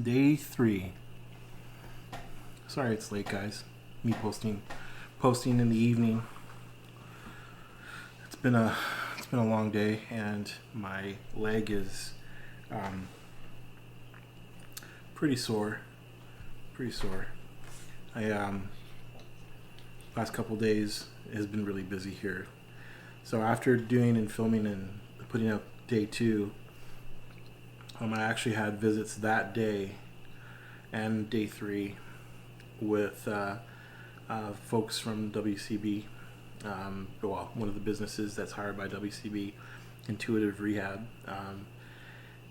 Day 3. Sorry it's late, guys. Me posting in the evening. It's been a long day, and my leg is pretty sore. I last couple days has been really busy here. So after doing and filming and putting up day 2, I actually had visits that day and day 3 with folks from WCB. One of the businesses that's hired by WCB, Intuitive Rehab,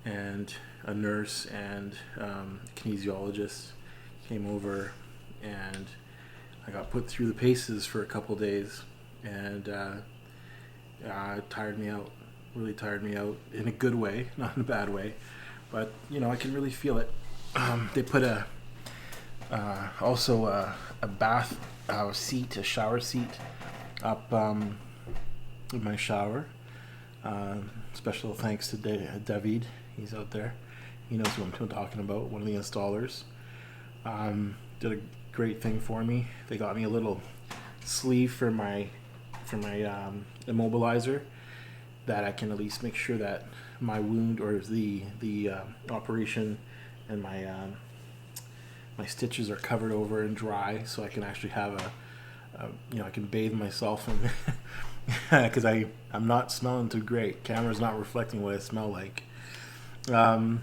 and a nurse and kinesiologist came over, and I got put through the paces for a couple days, and it really tired me out in a good way, not in a bad way, but I can really feel it. They put also a bath seat, a shower seat up in my shower. Special thanks to David. He's out there. He knows what I'm talking about. One of the installers did a great thing for me. They got me a little sleeve for my immobilizer, that I can at least make sure that my wound or the operation and my stitches are covered over and dry, so I can actually have I can bathe myself in because I'm not smelling too great. Camera's not reflecting what I smell like. In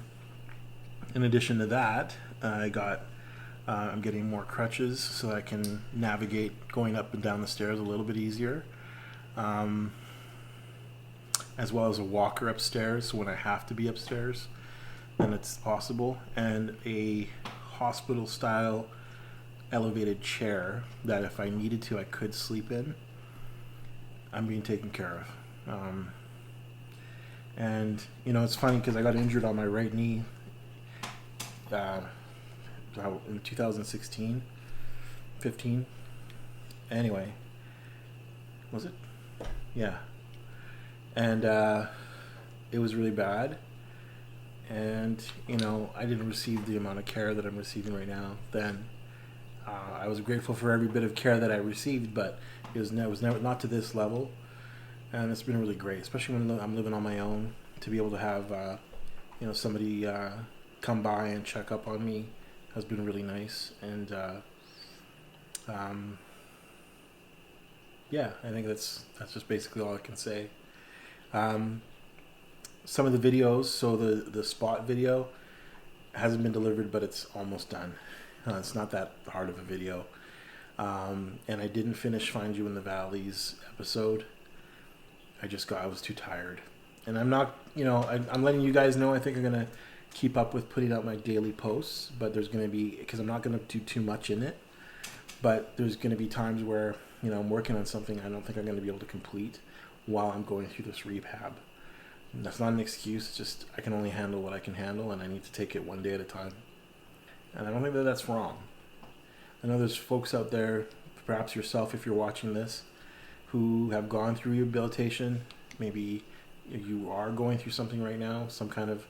addition to that, I'm getting more crutches so I can navigate going up and down the stairs a little bit easier, as well as a walker upstairs, so when I have to be upstairs, then it's possible, and a hospital-style elevated chair that if I needed to, I could sleep in. I'm being taken care of. And it's funny because I got injured on my right knee in 2016, 15. Anyway, was it? Yeah. And it was really bad. And I didn't receive the amount of care that I'm receiving right now. Then I was grateful for every bit of care that I received, but it was never not to this level. And it's been really great, especially when I'm living on my own, to be able to have somebody come by and check up on me has been really nice. And I think that's just basically all I can say. Some of the videos, so the spot video hasn't been delivered, but it's almost done. It's not that hard of a video. And I didn't finish Find You in the Valleys episode. I was too tired. And I'm not, I'm letting you guys know, I think I'm going to keep up with putting out my daily posts, but there's going to be, because I'm not going to do too much in it, but there's going to be times where, I'm working on something I don't think I'm going to be able to complete while I'm going through this rehab. And that's not an excuse, it's just I can only handle what I can handle, and I need to take it one day at a time. And I don't think that that's wrong. I know there's folks out there, perhaps yourself if you're watching this, who have gone through rehabilitation. Maybe you are going through something right now, some kind of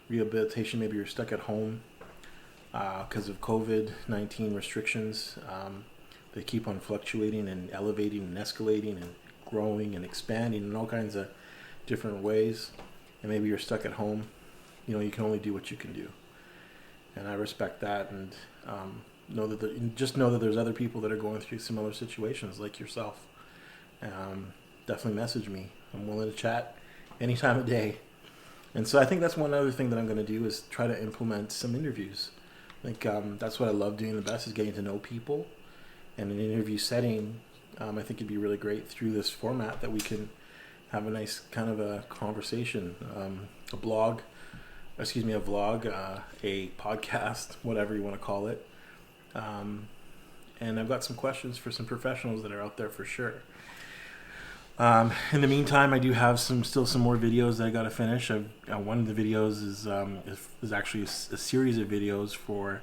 rehabilitation. Maybe you're stuck at home because of COVID-19 restrictions. They keep on fluctuating and elevating and escalating and growing and expanding in all kinds of different ways. And maybe you're stuck at home. You can only do what you can do. And I respect that, and know that there's other people that are going through similar situations like yourself. Definitely message me. I'm willing to chat any time of day. And so I think that's one other thing that I'm going to do is try to implement some interviews. That's what I love doing the best, is getting to know people. And in an interview setting, I think it'd be really great through this format that we can have a nice kind of a conversation, a vlog, a podcast, whatever you want to call it. And I've got some questions for some professionals that are out there for sure. In the meantime, I do have still some more videos that I got to finish. One of the videos is actually a series of videos for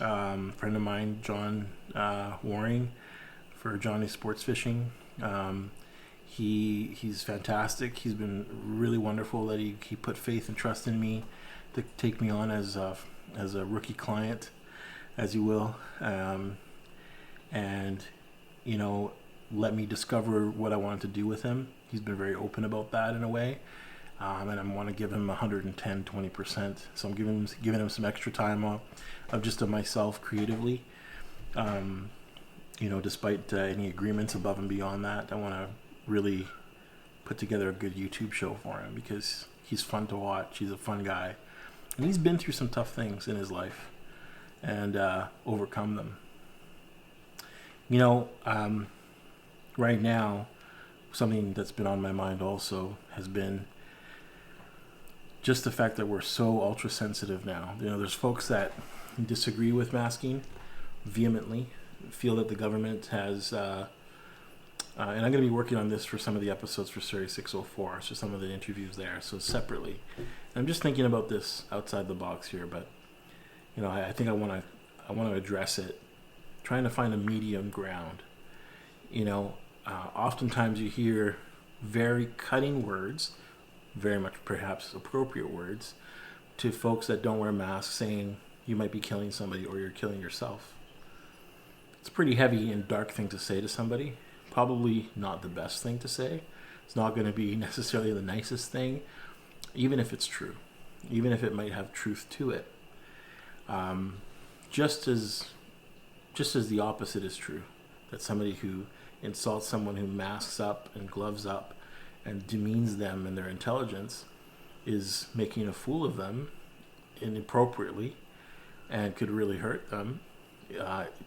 a friend of mine, John Waring, for Johnny Sports Fishing. He's fantastic. He's been really wonderful that he put faith and trust in me to take me on as as a rookie client, as you will, and let me discover what I wanted to do with him. He's been very open about that in a way, and I want to give him 110, 20%. So I'm giving him some extra time of just of myself creatively. Despite any agreements above and beyond that, I want to really put together a good YouTube show for him because he's fun to watch. He's a fun guy, and he's been through some tough things in his life and overcome them. Right now, something that's been on my mind also has been just the fact that we're so ultra sensitive now. There's folks that disagree with masking vehemently, feel that the government has, and I'm going to be working on this for some of the episodes for Series 604, so some of the interviews there, so separately. And I'm just thinking about this outside the box here, but I think I want to address it, trying to find a medium ground. Oftentimes you hear very cutting words, very much perhaps appropriate words, to folks that don't wear masks saying you might be killing somebody or you're killing yourself. It's a pretty heavy and dark thing to say to somebody. Probably not the best thing to say. It's not going to be necessarily the nicest thing, even if it's true, even if it might have truth to it. Just as the opposite is true, that somebody who insults someone who masks up and gloves up and demeans them and their intelligence is making a fool of them inappropriately and could really hurt them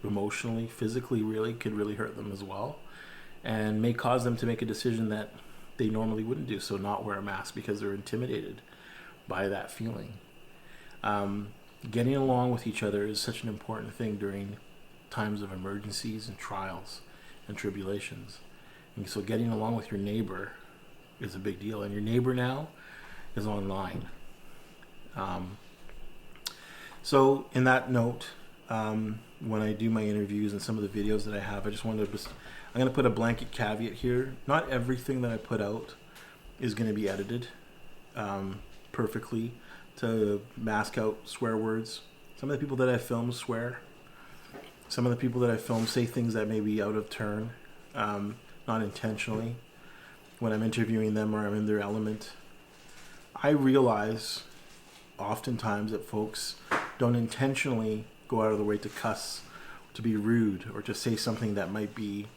emotionally, physically, really could really hurt them as well, and may cause them to make a decision that they normally wouldn't do, so not wear a mask because they're intimidated by that feeling. Getting along with each other is such an important thing during times of emergencies and trials and tribulations. And so getting along with your neighbor is a big deal. And your neighbor now is online. So in that note, when I do my interviews and some of the videos that I have, I'm going to put a blanket caveat here. Not everything that I put out is going to be edited perfectly to mask out swear words. Some of the people that I film swear. Some of the people that I film say things that may be out of turn, not intentionally, when I'm interviewing them or I'm in their element. I realize oftentimes that folks don't intentionally go out of the way to cuss, to be rude, or to say something that might be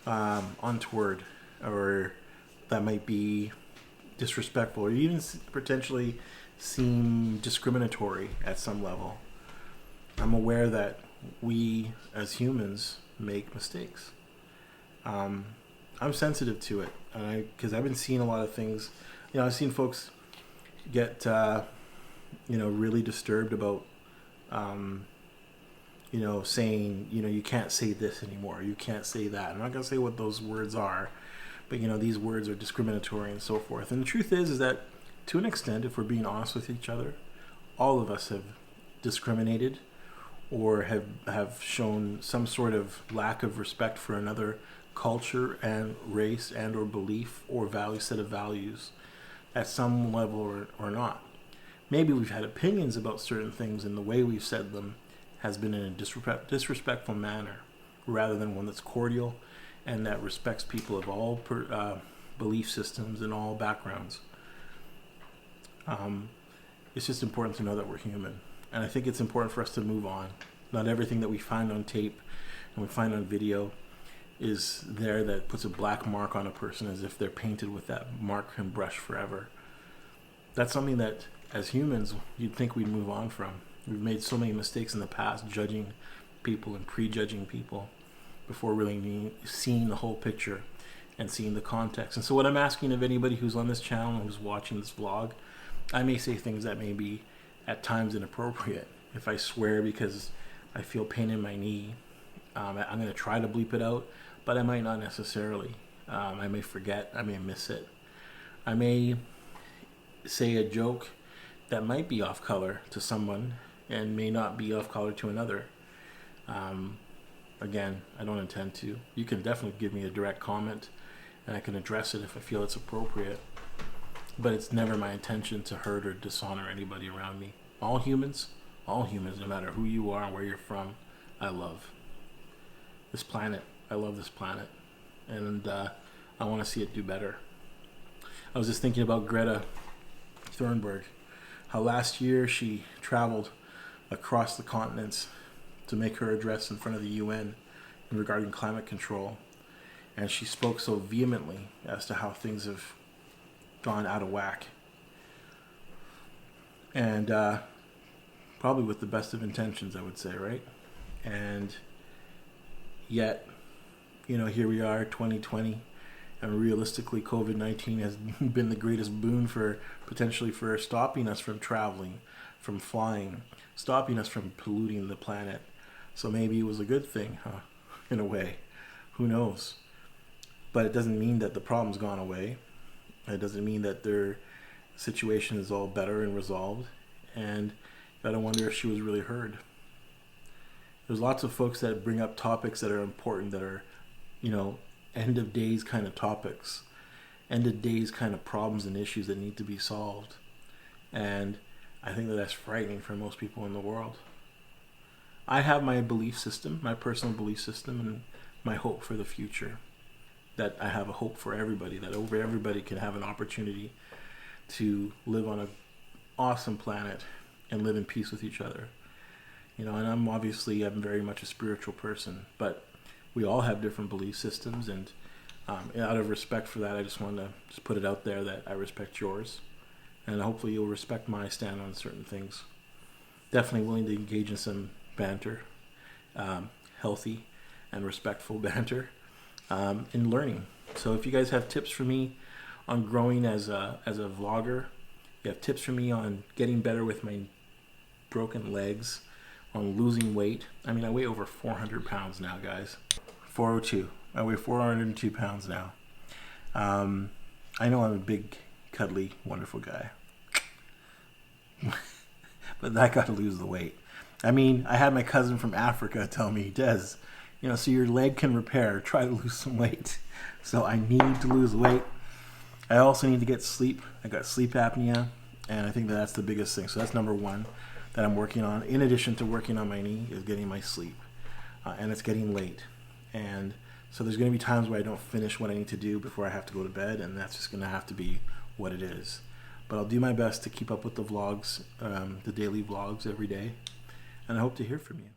untoward, or that might be disrespectful, or even potentially seem discriminatory at some level. I'm aware that we as humans make mistakes. I'm sensitive to it, because I've been seeing a lot of things. I've seen folks get really disturbed about saying you can't say this anymore, you can't say that. I'm not going to say what those words are, but these words are discriminatory and so forth. And the truth is that to an extent, if we're being honest with each other, all of us have discriminated or have shown some sort of lack of respect for another culture and race and or belief or set of values at some level or not. Maybe we've had opinions about certain things and the way we've said them has been in a disrespectful manner rather than one that's cordial and that respects people of all belief systems and all backgrounds. It's just important to know that we're human. And I think it's important for us to move on. Not everything that we find on tape and we find on video is there that puts a black mark on a person as if they're painted with that mark and brush forever. That's something that, as humans, you'd think we'd move on from. We've made so many mistakes in the past, judging people and prejudging people before really seeing the whole picture and seeing the context. And so what I'm asking of anybody who's on this channel and who's watching this vlog, I may say things that may be at times inappropriate. If I swear because I feel pain in my knee, I'm going to try to bleep it out, but I might not necessarily. I may forget. I may miss it. I may say a joke that might be off color to someone and may not be off color to another. Again, I don't intend to. You can definitely give me a direct comment and I can address it if I feel it's appropriate. But it's never my intention to hurt or dishonor anybody around me. All humans, all humans, no matter who you are and where you're from, I love this planet. I love this planet, and I want to see it do better. I was just thinking about Greta Thunberg, how last year she traveled across the continents to make her address in front of the UN regarding climate control, and she spoke so vehemently as to how things have gone out of whack, and probably with the best of intentions, I would say, right? And yet, here we are, 2020, and realistically, COVID-19 has been the greatest boon potentially for stopping us from traveling, from flying, stopping us from polluting the planet. So maybe it was a good thing, huh? In a way. Who knows? But it doesn't mean that the problem's gone away. It doesn't mean that their situation is all better and resolved. And you gotta wonder if she was really heard. There's lots of folks that bring up topics that are important, that are, end of days kind of topics, end of days kind of problems and issues that need to be solved. And I think that that's frightening for most people in the world. I have my belief system, my personal belief system, and my hope for the future. That I have a hope for everybody, that everybody can have an opportunity to live on an awesome planet and live in peace with each other. And I'm very much a spiritual person, but we all have different belief systems, and out of respect for that, I just want to just put it out there that I respect yours, and hopefully you'll respect my stand on certain things. Definitely willing to engage in some banter, healthy and respectful banter, in learning. So if you guys have tips for me on growing as a vlogger, you have tips for me on getting better with my broken legs, on losing weight. I weigh over 400 pounds now, guys. 402. I weigh 402 pounds now. I know I'm a big, cuddly, wonderful guy. But I got to lose the weight. I had my cousin from Africa tell me, Des, so your leg can repair, try to lose some weight. So I need to lose weight. I also need to get sleep. I got sleep apnea, and I think that's the biggest thing. So that's number one that I'm working on. In addition to working on my knee, is getting my sleep. And it's getting late. And so there's going to be times where I don't finish what I need to do before I have to go to bed, and that's just going to have to be what it is. But I'll do my best to keep up with the vlogs, the daily vlogs every day, and I hope to hear from you.